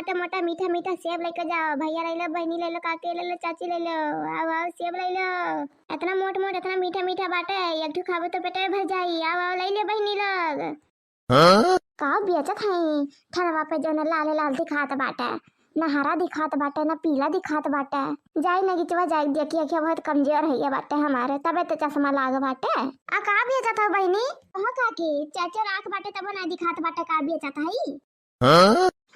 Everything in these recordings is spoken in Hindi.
मोटा मोटा मीठा मीठा सेब लेके जाओ। भैया ले लो, बहनी ले लो, काकी ले लो, चाची ले लो। आओ आओ सेब ले लो। इतना मोट मोट इतना मीठा मीठा बाटे, एक ठो खाबो तो पेट भर जाई। आओ आओ ले लो बहनी लोग। का बेचत हई ठरवा पे जो लाल लाल दिखात बाटे, ना हरा दिखात बाटे ना पीला दिखात बाटे। जाई नगीचवा जाई देखिए कि बहुत कमजोर है ये बाटे हमारे, तबे तो चश्मा लाग बाटे। आ का बेचत हो बहनी? कहां काकी चाचा आंख बाटे तब ना दिखात बाटे का बेचत हई?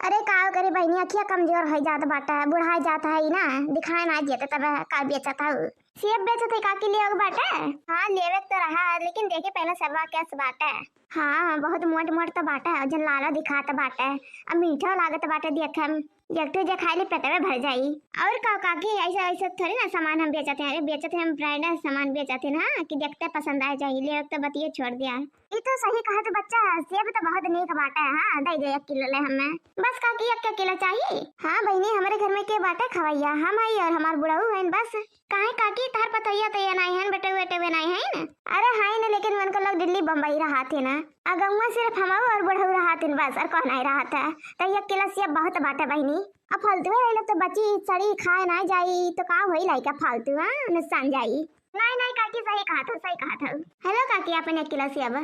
अरे का करे बहनी अखिया कमजोर है जात बाटे, बुढ़ाई जात है ना, दिखाए ना जेते तब का बेचत हऊ। सेब बेचत है काकी ले बाटे? हां लेवे तो रहा, लेकिन देखे पहले सबवा कैस बाटे। हाँ बहुत मोट मोट तो बाटे, जन लाला दिखात बाटे, अब मीठा लागत बाटे देखे में। एकटू जे खाई ले पेटवे भर जाई। और का काकी ऐसा ऐसा थोड़ी ना सामान हम बेचते हैं, अरे बेचते हैं हम ब्रांडेड सामान बेचते हैं ना, कि देखते पसंद आ जाए। ले तो बतिये छोड़ दिया। ये तो सही कहा तो बच्चा, सेब तो बहुत नेक बाटे। हां दे दे 1 किलो ले हमें। बस काकी 1 किलो चाहिए? हां बहनी हमारे घर में के बाटे खवैया हम आई और हमार बुढ़ऊ है बस। काहे काकी तार पतैया तो ये नहीं है, बेटे बेटे में नहीं है ना? अरे हां ना, लेकिन उनको लोग दिल्ली बम्बई रहा थे ना, अगुआ सिर्फ हम और बुढ़ऊ रहा थे बस, और कौन नहीं रहा था। तो 1 किलो सेब बहुत बाटे बहनी। अब फालतू है तो बची सड़ी खाए ना जाई तो का होई लाइका फालतू। हां नुकसान जाई। नहीं नहीं काकी सही कहा था, सही कहा था। हेलो काकी अपन 1 किलो सेब।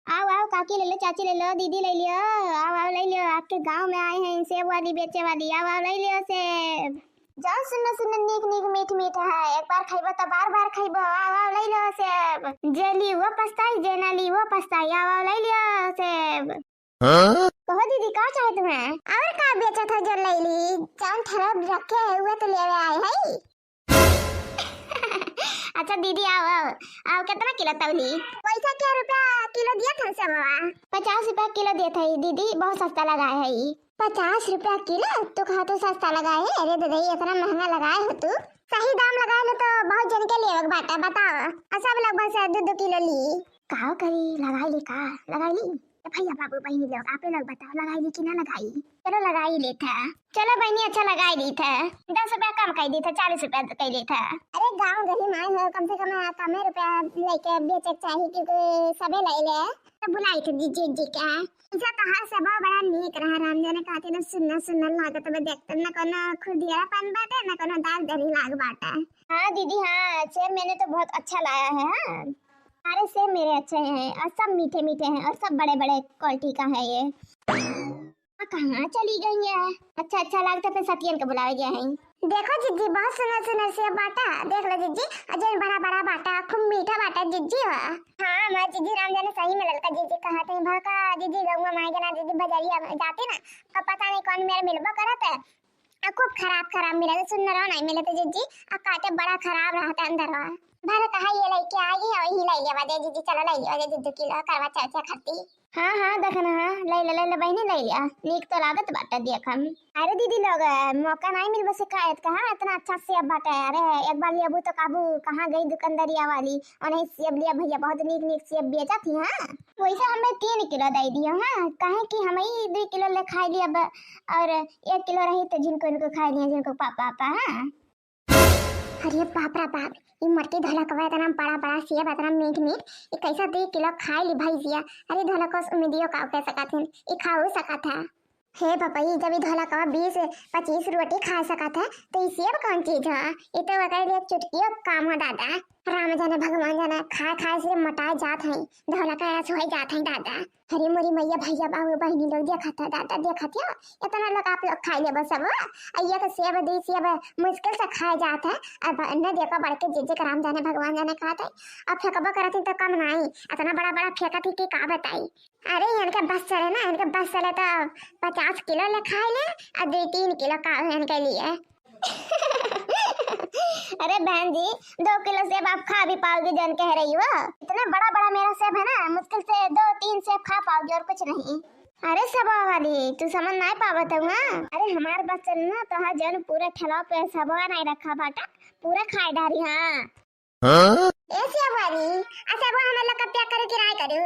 आओ आओ काकी ले लो, चाची ले लो, दीदी ले लियो। आओ आओ ले लियो, आपके गांव में आए हैं सेब वाली बेचे वाली। आओ आओ ले लियो सेब। जान सुनो सुनो नीक नीक मीठ मीठ है, एक बार खाइबो तो बार बार खाइबो। आओ आओ ले लो सेब। जे ली वो पछताई, जे ना ली वो पछताई। आओ आओ ले लियो सेब। कहो दीदी का चाहे तुम्हें? और का बेचा था जो ले ली? जान थरब रखे हुए तो लेवे आए है। अच्छा दीदी आओ आओ आओ, कितना किलो तौली? पैसा क्या रुपया किलो दिया था सब? 50 रुपया किलो दिया था दीदी, बहुत सस्ता लगाए है। 50 रुपया किलो तो कहा तो सस्ता लगाए है? अरे दीदी इतना महंगा लगाए हो तू? सही दाम लगाए लो तो बहुत जन के लिए बाटा बताओ। सब लगभग से 2-2 किलो ली। कहा करी लगाई ली का? लगाई ली भैया बाबू बहनी लोग आप लोग बताओ लगाई ली कि ना लगाई? चलो लगाई ली था। चलो बहनी अच्छा लगाई ली था। 10 रुपया कम कर दी था, 40 रुपया कह दी था। अरे गाँव गली में हो, कम से कम कम रुपया लेके बेचे चाहिए, क्योंकि सबे ले ले तो बुलाई थी जी जी क्या इसे कहा सब बड़ा नीक रहा। राम जाने कहते ना सुनना सुनना लागत में देखते ना कोनो खुदिया पान बाटे ना कोनो दाल दरी लाग बाटा। हां दीदी हां सेब मैंने तो बहुत अच्छा लाया है। हां सारे सेब मेरे अच्छे हैं और सब मीठे मीठे हैं और सब बड़े बड़े क्वालिटी का है ये। कहाँ चली गई है? अच्छा अच्छा लगता है, फिर सतियन के बुलाए गए हैं। देखो जिज्जी बहुत सुंदर सुंदर सेब बाटा, देख लो जिज्जी अजय बड़ा बड़ा बाटा, खूब मीठा बाटा जिज्जी। हाँ मैं जिज्जी राम जाने सही में लड़का जिज्जी कहते हैं भाका जिज्जी गंगा माई जना जिज्जी बजारिया जाते ना, कब पता नहीं कौन मेरा मिलबा करता है। खूब खराब खराब मिला सुंदर नहीं मिले तो जिज्जी काटे बड़ा खराब रहता अंदर। भर कहा ये लेके आ गई और ही ले लिया बाजे दीदी। चलो ले लिया दीदी 2 किलो करवा चाचा खाती। हां हां देखना हां ले ले बहनी ले लिया, नीक तो लागत बाटा देख हम। अरे दीदी लोग मौका नहीं मिल बस शिकायत कहां इतना अच्छा सेब बाटा। अरे एक बार लेबू तो काबू कहां गई दुकानदारिया वाली और नहीं सेब लिया भैया बहुत नीक नीक सेब बेचा थी। हां वैसे हमें 3 किलो दे दियो। हां कहे कि हम ही 2 किलो ले खाई लिया और 1 किलो रही तो जिनको इनको खाई लिया जिनको पापा पापा। हां अरे बाप रे बाप ये मरती धोला कवा इतना बड़ा बड़ा सेब इतना मीठ मीठ ये कैसा 2 किलो खाई ली भाई जिया। अरे धोला को उम्मीदियो का कह सका थे ये खाओ सका था। हे पापा ये जब धोला कवा 20-25 रोटी खा सका था तो ये सेब कौन चीज है? ये तो अगर लिए चुटकियों काम हो दादा। राम जाने भगवान जाने खा खा से मोटा जात है, धोला का ऐसा हो जात है दादा। हरी मोरी मैया भैया बाबू बहनी लोग देखा था दादा देखा था इतना लोग आप लोग खाई ले बस सब ये तो सेब दी सेब मुश्किल से खाया जाता है। अब न देखो बढ़ के जिज्जे का राम जाने भगवान जाने कहा था। अब फेंकबा करा थी तो कम नहीं इतना बड़ा बड़ा फेंका थी कि का बताई। अरे इनके बस चले ना, इनके बस चले तो 50 किलो ले खाए ले और 2-3 किलो का इनके लिए। अरे बहन जी 2 किलो सेब आप खा भी पाओगे जन कह रही हो? इतना बड़ा बड़ा मेरा सेब है ना, मुश्किल से 2-3 सेब खा पाओगे और कुछ नहीं। अरे सबा वाली तू समझ नहीं पावत है। अरे हमारे बस चलना तो हाँ जन पूरे ठेला पे सबा नहीं रखा बाटा पूरा खाए डारी। हाँ ऐसे वाली अच्छा वो हमें लोग क्या करे कि नहीं करूं?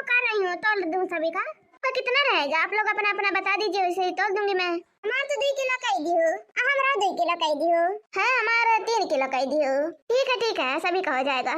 कर रही हूँ तोल दूं सभी का। तो कितना रहेगा आप लोग अपना अपना बता दीजिए वैसे ही तोल दूंगी मैं। हमारा तो 2 किलो कह दियो। हमारा 2 किलो कह दियो। हाँ हमारा 3 किलो कह दियो। ठीक है सभी का हो जाएगा।